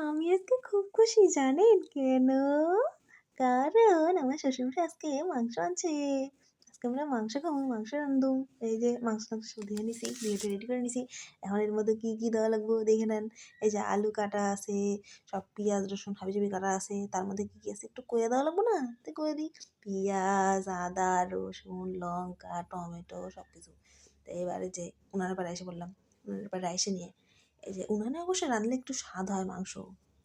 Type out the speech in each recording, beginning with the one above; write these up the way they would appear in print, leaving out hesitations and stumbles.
আমি আজকে খুব খুশি জানেন কেন? কারণ আমার শ্বশুরমশাই আজকে মাংস আনছে। আজকে আমরা মাংস খাবো, মাংস রান্ধুম। এই যে মাংস-টাংস সব ধুয়ে নিছি, ধুয়ে রেডি করে নিছি। এখন এর মধ্যে কি, কি দেওয়া লাগবো দেখে নেন। এই যে আলু কাটা আছে, সব পিঁয়াজ, রসুন হাবিজাবি কাটা আছে। তার মধ্যে কি, কি আছে একটু কইয়া দেওয়া লাগবো না? তো কইয়া দিই। পিঁয়াজ, আদা, রসুন, লঙ্কা, টমেটো সবকিছু। তো এবারে যে উনানের পাড়ে এসে বললাম, উনানের পাড়ে আইসে নিয়ে এই যে উনানে অবশ্য রাঁধলে একটু স্বাদ হয় মাংস,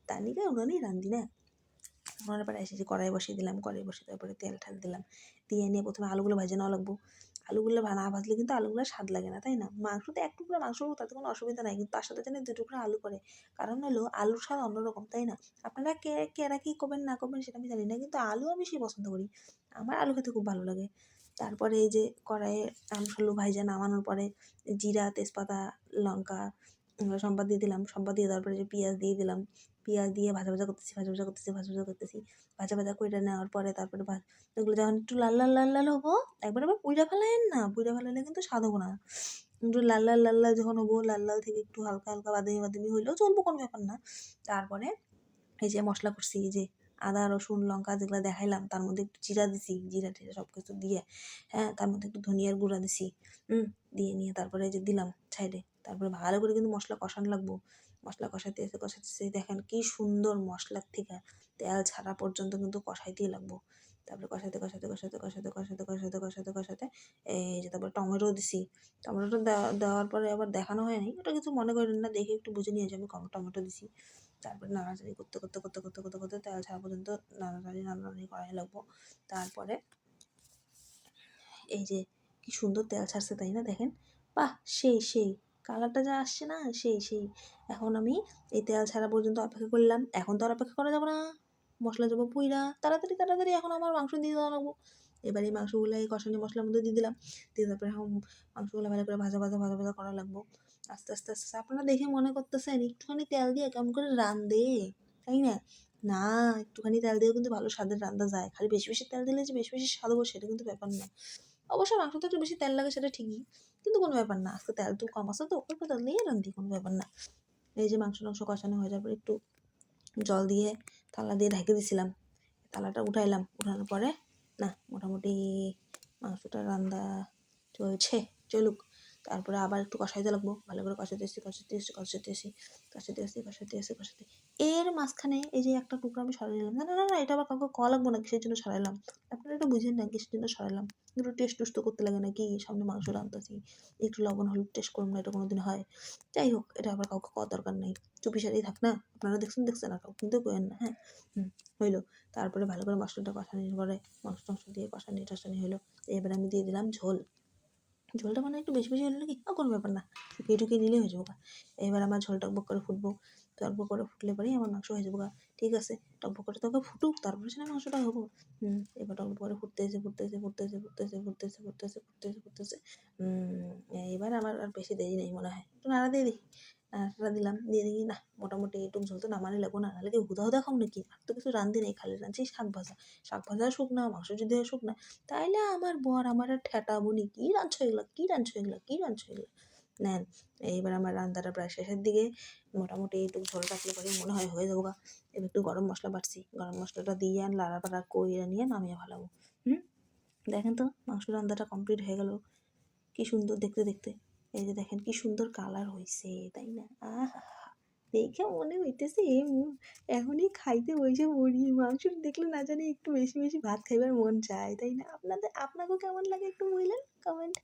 তার লিগে উনানেই রাঁধি না। উনানের পরে এসে যে কড়াই বসিয়ে দিলাম, কড়াই বসিয়ে তারপরে তেল ঠাল দিলাম, দিয়ে নিয়ে প্রথমে আলুগুলো ভেজে নেওয়া লাগবো। আলুগুলো না ভাজলে কিন্তু আলুগুলো স্বাদ লাগে না, তাই না? মাংসতে এক টুকরা মাংস হোক তাতে কোনো অসুবিধা নাই, কিন্তু তার সাথে যেন 2 টুকরা আলু করে। কারণ হলো আলুর স্বাদ অন্যরকম, তাই না? আপনারা কে কেরা কী করবেন না করবেন সেটা আমি জানি না, কিন্তু আলু আমি বেশি পছন্দ করি। আমার আলু খেতে খুব ভালো লাগে। তারপরে এই যে কড়াইয়ে আলু ভাইজা নামানোর পরে জিরা, তেজপাতা, লঙ্কা সম্বাদ দিয়ে দিলাম। সম্বাদ দিয়ে দেওয়ার পরে যে পেঁয়াজ দিয়ে দিলাম। পেঁয়াজ দিয়ে ভাজা, ভাজা করতেছি, ভাজা, ভাজা করতেছি, ভাজা, ভাজা করতেছি। ভাজা, ভাজা কইরা নেওয়ার পরে তারপরে এগুলো যখন একটু লাল, লাল, লাল, লাল হবো, একবারে আবার পুইড়া ফেলাইয়েন না। পুইড়া ফেলাইলে কিন্তু স্বাদ হবো না। একটু লাল, লাল, লাল, লাল যখন হবো, লাল, লাল থেকে একটু হালকা, হালকা বাদামি, বাদামি হইলেও চলবো, কোনো ব্যাপার না। তারপরে এই যে মশলা করছি, এই যে আদা, রসুন, লঙ্কা যেগুলো দেখাইলাম, তার মধ্যে একটু জিরা দিছি। জিরা টিরা সব কিছু দিয়ে, হ্যাঁ, তার মধ্যে একটু ধনিয়ার গুঁড়া দিছি। দিয়ে নিয়ে তারপরে এই যে দিলাম সাইডে। তারপরে ভালো করে কিন্তু মশলা কষানো লাগবো। মশলা কষাইতে কষাইতেছে, দেখেন কি সুন্দর মশলার থেকে তেল ছাড়া পর্যন্ত কিন্তু কষাইতেই লাগবো। তারপরে কষাইতে কষাইতে কষাইতে কষাইতে কষাইতে কষাইতে কষাইতে কষাইতে এই যে তারপরে টমেটো দিছি। টমেটোটা দেওয়ার পরে আবার দেখানো হয়নি, ওটা কিছু মনে করেন না, দেখে একটু বুঝে নিয়ে যে আমি টমেটো দিছি। তারপরে নাড়াচাড়ি করতে করতে করতে করতে করতে করতে তেল ছাড়া পর্যন্ত নাড়ানাড়ি করাই লাগবো। তারপরে এই যে কি সুন্দর তেল ছাড়ছে, তাই না? দেখেন, বাহ, সেই সেই কালারটা যা আসছে না, সেই সেই। এখন আমি এই তেল ছাড়া পর্যন্ত অপেক্ষা করলাম। এখন তো আর অপেক্ষা করা যাবে না, মশলা যাবো পুইরা। তাড়াতাড়ি তাড়াতাড়ি এখন আমার মাংস দিয়ে দেওয়া লাগবো। এবার এই মাংসগুলো এই কষানি মশলার মধ্যে দিয়ে দিলাম। দিয়ে তারপরে এখন মাংসগুলো ভালো করে ভাজা ভাজা ভাজা ভাজা করা লাগবো। আস্তে আস্তে আস্তে আস্তে আপনারা দেখে মনে করতেছেন একটুখানি তেল দিয়ে কেমন করে রান্ধে, তাই না? না, একটুখানি তেল দিয়েও কিন্তু ভালো স্বাদের রান্না যায়। খালি বেশি বেশি তেল দিলে যে বেশি বেশি স্বাদ হবো সেটা কিন্তু ব্যাপার না। অবশ্য মাংসতে একটু বেশি তেল লাগে সেটা ঠিকই, কিন্তু কোনো ব্যাপার না। আজকে তেল তো কম আছে, তো অল্প তেল দিয়ে রান্ধি, কোনো ব্যাপার না। এই যে মাংস কষানো হয়ে যাওয়ার পরে একটু জল দিয়ে থালা দিয়ে ঢেকে দিছিলাম। থালাটা উঠাইলাম, উঠানোর পরে না মোটামুটি মাংসটা রান্না চলছে, চলুক। তারপরে আবার একটু কষাইতে লাগবো, ভালো করে কষাইতে। এর মাঝখানে এই যে একটা টুকরো আমি সরাই নিলাম। না না না না, এটা আবার কাউকে কওয়া লাগবো না কিসের জন্য সরাইলাম। আপনারা এটা বুঝেন না কিসের জন্য সরাইলাম। একটু টেস্ট টুস্ট করতে লাগে নাকি, সামনে মাংস রাঁধতেছি, একটু লবণ হলুদ টেস্ট করুন না, এটা কোনোদিন হয়? যাই হোক, এটা আবার কাউকে কওয়ার দরকার নেই, চুপিসারেই থাক না। আপনারা দেখছেন আর কাউকে কিন্তু কইেন না, হ্যাঁ। হইলো। তারপরে ভালো করে মশলাটা কষানোর পরে মাংস টাংস দিয়ে কষানি হইলো। এবার আমি দিয়ে দিলাম ঝোল। ঝোলটা মানে একটু বেশি বেশি হলে নাকি কোনো ব্যাপার না, শুকিয়ে টুকিয়ে নিলেই হয়ে যাবো। এবার আমার ঝোল টকবক করে ফুটবো। টকবক করে ফুটলে পরেই আমার মাংস হয়ে যাবো। ঠিক আছে, টকবক করে তোকে ফুটুক, তারপরে সেটা মাংসটা হবো। এবার টকবক করে ফুটতেছে। এবার আমার আর বেশি দেরি নেই মনে হয়, একটু নাড়া দিয়ে দেখি। নাড়াটা দিলাম, দিয়ে দেখি না মোটামুটি একটু ঝোল তো নামানি লাগবো, না নাহলে কি হুদা হুদা খাও নাকি? আর তো কিছু রান্ধি নেই, খালি রাঁধছি শাক ভাজা শুকনা, মাংস যদি হয় শুকনা। তাইলে আমার বর আমার আর ঠেটাবো নি, কী রাঁধছো এগুলো। নেন, এইবার আমার রান্নাটা প্রায় শেষের দিকে। মোটামুটি একটু ঝোল রাখলে পরে মনে হয় হয়ে যাবো গা। এবার একটু গরম মশলা বাড়ছি, গরম মশলাটা দিয়ে লাড়াপাড়া কইরা নিয়ে নামিয়ে ফেলাবো। দেখেন তো মাংস রান্নাটা কমপ্লিট হয়ে গেল, কি সুন্দর দেখতে। এই যে দেখেন কি সুন্দর কালার হয়েছে, তাই না? আহা, দেখে মনে হইতেছে এখনই খাইতে বসে পড়ি। মাংস দেখলে না জানি একটু বেশি বেশি ভাত খাইবার মন চায়, তাই না? আপনাকেও কেমন লাগে একটু বললেন কমেন্ট।